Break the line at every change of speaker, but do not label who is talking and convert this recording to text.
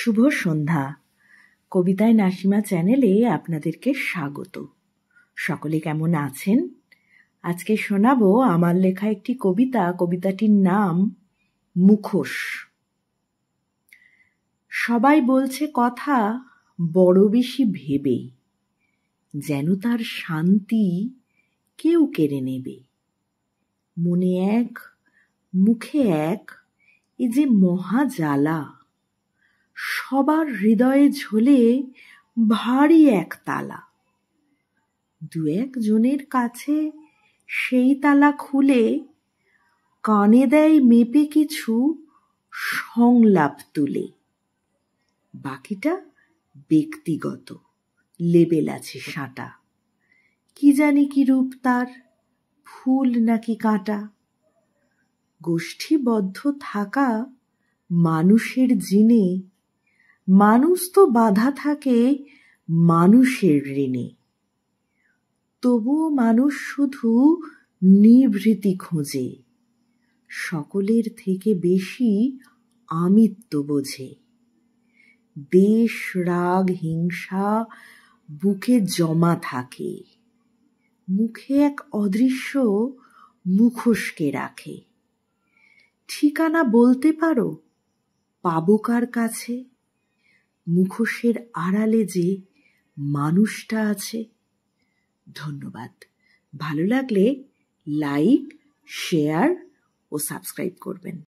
শুভ সন্ধ্যা। কবিতায় নাসিমা চ্যানেলে আপনাদেরকে স্বাগত। সকলে কেমন আছেন? আজকে শোনাবো আমার লেখা একটি কবিতা। কবিতাটির নাম মুখোশ। সবাই বলছে কথা বড় বেশি ভেবে, যেন তার শান্তি কেউ কেড়ে নেবে। মনে এক মুখে এক, এ যে মহা জ্বালা। সবার হৃদয়ে ঝোলে ভারী এক তালা। দু একজনের কাছে সেই তালা খুলে কানে দেয় মেপে কিছু সংলাপ তুলে। বাকিটা ব্যক্তিগত, লেবেল আছে সাঁটা। কি জানি কি রূপ তার, ফুল নাকি কাঁটা। গোষ্ঠীবদ্ধ থাকা মানুষের জিনে, মানুষ তো বাঁধা থাকে মানুষের ঋণে। তবুও মানুষ শুধু নিভৃতি খোঁজে, সকলের থেকে বেশি আমিত্ব বোঝে। দেশ রাগ হিংসা বুকে জমা থাকে, মুখে এক অদৃশ্য মুখোশকে রাখে। ঠিকানা বলতে পারো পাবো কার কাছে? মুখোশের আড়ালে যে মানুষটা আছে। ধন্যবাদ। ভালো লাগলে লাইক, শেয়ার ও সাবস্ক্রাইব করবেন।